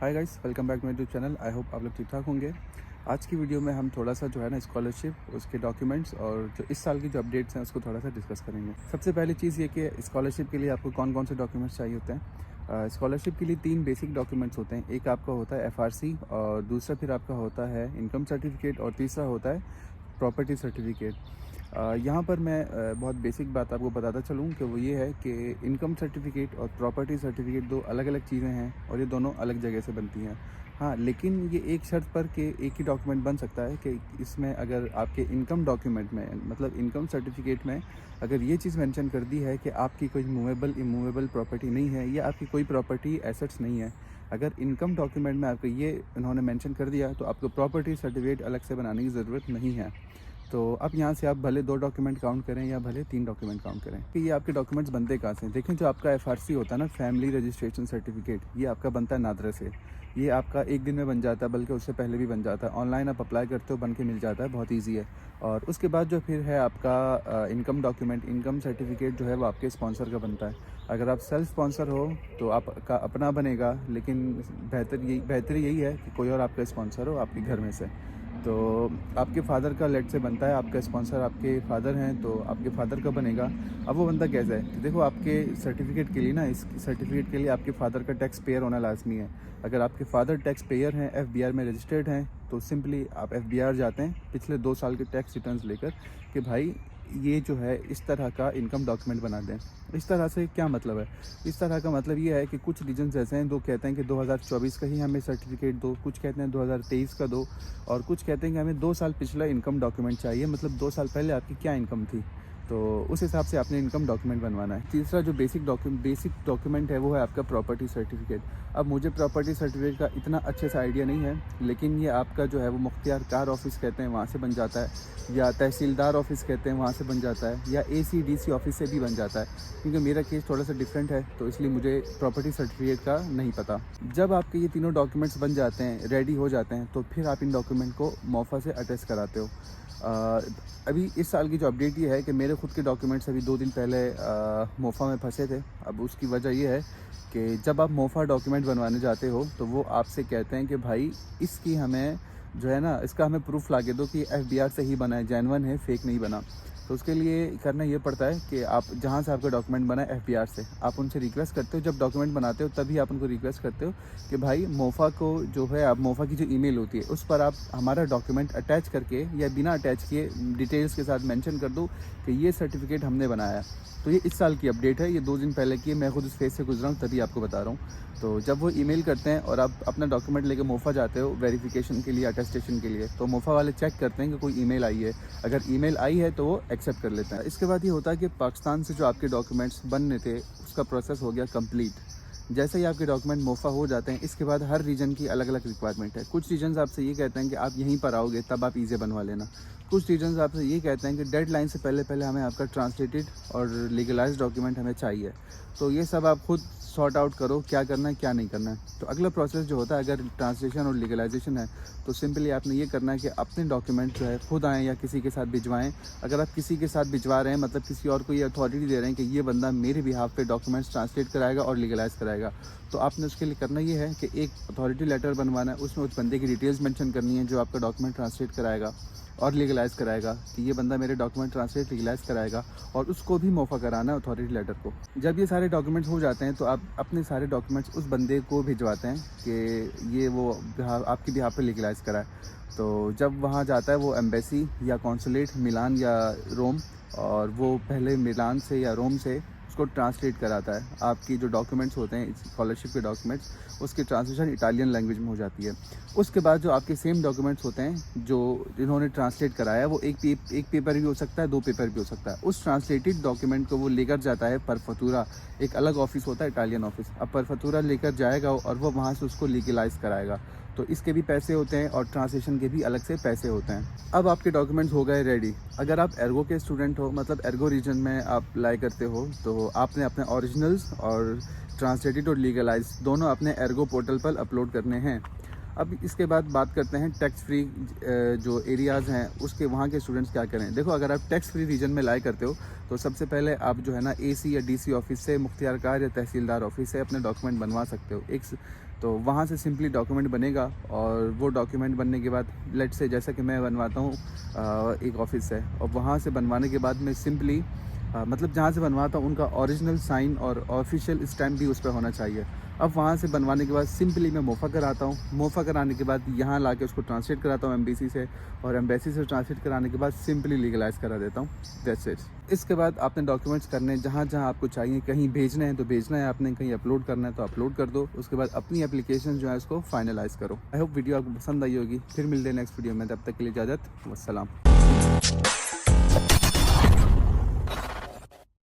Hi guys, welcome back to my YouTube channel. I hope आप लोग ठीक ठाक होंगे। आज की वीडियो में हम थोड़ा सा जो है ना स्कॉलरशिप, उसके डॉक्यूमेंट्स और जो इस साल की जो अपडेट्स हैं उसको थोड़ा सा डिस्कस करेंगे। सबसे पहली चीज़ ये कि स्कॉलरशिप के लिए आपको कौन कौन से डॉक्यूमेंट्स चाहिए होते हैं। स्कॉलरशिप के लिए 3 बेसिक डॉक्यूमेंट्स होते हैं। एक आपका होता है एफआरसी, और दूसरा फिर आपका होता है इनकम सर्टिफिकेट, और तीसरा होता है प्रॉपर्टी सर्टिफिकेट। यहाँ पर मैं बहुत बेसिक बात आपको बताता चलूँ कि वो ये है कि इनकम सर्टिफिकेट और प्रॉपर्टी सर्टिफिकेट दो अलग अलग चीज़ें हैं, और ये दोनों अलग जगह से बनती हैं। हाँ, लेकिन ये एक शर्त पर कि एक ही डॉक्यूमेंट बन सकता है कि इसमें अगर आपके इनकम डॉक्यूमेंट में, मतलब इनकम सर्टिफिकेट में, अगर ये चीज़ मेंशन कर दी है कि आपकी कोई मूवेबल इमूवेबल प्रॉपर्टी नहीं है या आपकी कोई प्रॉपर्टी एसेट्स नहीं है, अगर इनकम डॉक्यूमेंट में आपको ये इन्होंने मेंशन कर दिया तो आपको प्रॉपर्टी सर्टिफिकेट अलग से बनाने की ज़रूरत नहीं है। तो अब यहाँ से आप भले 2 डॉक्यूमेंट काउंट करें या भले 3 डॉक्यूमेंट काउंट करें कि ये आपके डॉक्यूमेंट्स बनते कहाँ से हैं। देखें, जो आपका एफआरसी होता है ना, फैमिली रजिस्ट्रेशन सर्टिफिकेट, ये आपका बनता है नादरा से। ये आपका एक दिन में बन जाता है, बल्कि उससे पहले भी बन जाता है। ऑनलाइन आप अप्लाई करते हो, बन के मिल जाता है, बहुत ईजी है। और उसके बाद जो फिर है आपका इनकम डॉक्यूमेंट, इनकम सर्टिफिकेट जो है वो आपके स्पॉन्सर का बनता है। अगर आप सेल्फ स्पॉन्सर हो तो आपका अपना बनेगा, लेकिन बेहतरी यही है कि कोई और आपका स्पॉन्सर हो आपके घर में से। तो आपके फ़ादर का लेट से बनता है, आपका स्पॉन्सर आपके फ़ादर हैं तो आपके फ़ादर का बनेगा। अब वो बनता कैसा है कि देखो, आपके सर्टिफिकेट के लिए ना, इस सर्टिफिकेट के लिए आपके फ़ादर का टैक्स पेयर होना लाजमी है। अगर आपके फ़ादर टैक्स पेयर हैं, एफबीआर में रजिस्टर्ड हैं, तो सिंपली आप एफबीआर जाते हैं पिछले 2 साल के टैक्स रिटर्न्स लेकर कि भाई ये जो है इस तरह का इनकम डॉक्यूमेंट बना दें। इस तरह से क्या मतलब है? इस तरह का मतलब ये है कि कुछ रीजन्स ऐसे हैं, दो कहते हैं कि 2024 का ही हमें सर्टिफिकेट दो, कुछ कहते हैं 2023 का दो, और कुछ कहते हैं कि हमें 2 साल पिछला इनकम डॉक्यूमेंट चाहिए, मतलब 2 साल पहले आपकी क्या इनकम थी, तो उस हिसाब से आपने इनकम डॉक्यूमेंट बनवाना है। तीसरा जो बेसिक डॉक्यूमेंट है वो है आपका प्रॉपर्टी सर्टिफिकेट। अब मुझे प्रॉपर्टी सर्टिफिकेट का इतना अच्छे से आइडिया नहीं है, लेकिन ये आपका जो है वो मुख्तियार कार ऑफिस कहते हैं वहाँ से बन जाता है, या तहसीलदार ऑफिस कहते हैं वहाँ से बन जाता है, या एसीडीसी ऑफिस से भी बन जाता है। क्योंकि मेरा केस थोड़ा सा डिफरेंट है, तो इसलिए मुझे प्रॉपर्टी सर्टिफिकेट का नहीं पता। जब आपके ये तीनों डॉक्यूमेंट्स बन जाते हैं, रेडी हो जाते हैं, तो फिर आप इन डॉक्यूमेंट को मोफा से अटैच कराते हो। अभी इस साल की जो अपडेट ये है कि मेरे खुद के डॉक्यूमेंट्स अभी 2 दिन पहले मोफा में फंसे थे। अब उसकी वजह ये है कि जब आप मोफा डॉक्यूमेंट बनवाने जाते हो तो वो आपसे कहते हैं कि भाई इसकी हमें जो है ना, इसका हमें प्रूफ ला के दो कि एफबीआर से ही बना है, जेन्युइन है, फेक नहीं बना। तो उसके लिए करना ये पड़ता है कि आप जहाँ से आपका डॉक्यूमेंट बना है एफबीआर से, आप उनसे रिक्वेस्ट करते हो। जब डॉक्यूमेंट बनाते हो तभी आप उनको रिक्वेस्ट करते हो कि भाई मोफा को जो है, आप मोफा की जो ईमेल होती है उस पर आप हमारा डॉक्यूमेंट अटैच करके या बिना अटैच किए डिटेल्स के साथ मेंशन कर दो कि ये सर्टिफिकेट हमने बनाया। तो ये इस साल की अपडेट है, ये 2 दिन पहले की है। मैं खुद उस फेज़ से गुजरा हूँ, तभी आपको बता रहा हूँ। तो जब वो ईमेल करते हैं और आप अपना डॉक्यूमेंट लेके मोफा जाते हो वेरिफिकेशन के लिए, अटेस्टेशन के लिए, तो मोफा वाले चेक करते हैं कि कोई ईमेल आई है। अगर ईमेल आई है तो वो एक्सेप्ट कर लेते हैं। इसके बाद ये होता है कि पाकिस्तान से जो आपके डॉक्यूमेंट्स बनने थे उसका प्रोसेस हो गया कंप्लीट। जैसे ही आपके डॉक्यूमेंट मोफा हो जाते हैं, इसके बाद हर रीजन की अलग अलग रिक्वायरमेंट है। कुछ रीजन्स आपसे ये कहते हैं कि आप यहीं पर आओगे तब आप ईज़ी बनवा लेना। कुछ रीजन्स आपसे ये कहते हैं कि डेडलाइन से पहले पहले हमें आपका ट्रांसलेटेड और लीगलाइज्ड डॉक्यूमेंट हमें चाहिए। तो ये सब आप खुद सॉर्ट आउट करो, क्या करना है क्या नहीं करना है। तो अगला प्रोसेस जो होता है, अगर ट्रांसलेशन और लीगलाइजेशन है, तो सिंपली आपने ये करना है कि अपने डॉक्यूमेंट जो है खुद आएँ या किसी के साथ भिजवाएं। अगर आप किसी के साथ भिजवा रहे हैं, मतलब किसी और को ये अथॉरिटी दे रहे हैं कि ये बंदा मेरे बिहाफ पे डॉक्यूमेंट्स ट्रांसलेट कराएगा और लीगलाइज कराएगा, तो आपने उसके लिए करना ये है कि एक अथॉरिटी लेटर बनवाना है। उसमें उस बंदे की डिटेल्स मेंशन करनी है जो आपका डॉक्यूमेंट ट्रांसलेट कराएगा और लीगलाइज़ कराएगा, कि ये बंदा मेरे डॉक्यूमेंट ट्रांसलेट लीगलाइज़ कराएगा, और उसको भी मौका कराना है अथॉरिटी लेटर को। जब ये सारे डॉक्यूमेंट्स हो जाते हैं तो आप अपने सारे डॉक्यूमेंट्स उस बंदे को भिजवाते हैं कि ये वो आपकी बिहाफ पे लीगलाइज़ कराए। तो जब वहाँ जाता है वो एम्बेसी या कॉन्सुलेट मिलान या रोम, और वो पहले मिलान से या रोम से उसको ट्रांसलेट कराता है। आपकी जो डॉक्यूमेंट्स होते हैं स्कॉलरशिप के डॉक्यूमेंट्स, उसकी ट्रांसलेशन इटालियन लैंग्वेज में हो जाती है। उसके बाद जो आपके सेम डॉक्यूमेंट्स होते हैं जो जिन्होंने ट्रांसलेट कराया, वो एक पेपर भी हो सकता है, 2 पेपर भी हो सकता है। उस ट्रांसलेटेड डॉक्यूमेंट को वो लेकर जाता है परफतूरा, एक अलग ऑफिस होता है इटालियन ऑफिस। अब परफतूरा लेकर जाएगा और वो वहाँ से उसको लीगलाइज़ कराएगा। तो इसके भी पैसे होते हैं और ट्रांसलेशन के भी अलग से पैसे होते हैं। अब आपके डॉक्यूमेंट्स हो गए रेडी। अगर आप एर्गो के स्टूडेंट हो, मतलब एर्गो रीजन में आप अप्लाई करते हो, तो आपने अपने ओरिजिनल्स और ट्रांसलेटेड और लीगलाइज दोनों अपने एर्गो पोर्टल पर अपलोड करने हैं। अब इसके बाद बात करते हैं टैक्स फ्री जो एरियाज़ हैं उसके, वहाँ के स्टूडेंट्स क्या करें। देखो, अगर आप टैक्स फ्री रीजन में लाई करते हो तो सबसे पहले आप जो है ना एसी या डीसी ऑफिस से, मुख्तियार कार या तहसीलदार ऑफिस से अपने डॉक्यूमेंट बनवा सकते हो। एक तो वहाँ से सिंपली डॉक्यूमेंट बनेगा और वो डॉक्यूमेंट बनने के बाद लेट से जैसा कि मैं बनवाता हूँ एक ऑफिस है, और वहाँ से बनवाने के बाद मैं सिंपली मतलब जहाँ से बनवाता हूँ उनका ओरिजिनल साइन और ऑफिशियल स्टैम्प भी उस पर होना चाहिए। अब वहाँ से बनवाने के बाद सिंपली मैं मोफ़ा कराता हूँ। मोफ़ा कराने के बाद यहाँ लाके उसको ट्रांसलेट कराता हूँ एम्बेसी से, और एम्बेसी से ट्रांसलेट कराने के बाद सिंपली लीगलाइज़ करा देता हूँ। That's it. इसके बाद आपने डॉक्यूमेंट्स करने जहाँ जहाँ आपको चाहिए, कहीं भेजना है तो भेजना है आपने, कहीं अपलोड करना है तो अपलोड कर दो। उसके बाद अपनी एप्लीकेशन जो है उसको फाइनलाइज़ करो। आई होप वीडियो आपको पसंद आई होगी। फिर मिलते हैं नेक्स्ट वीडियो में, तब तक के लिए इजाज़त, वस्सलाम।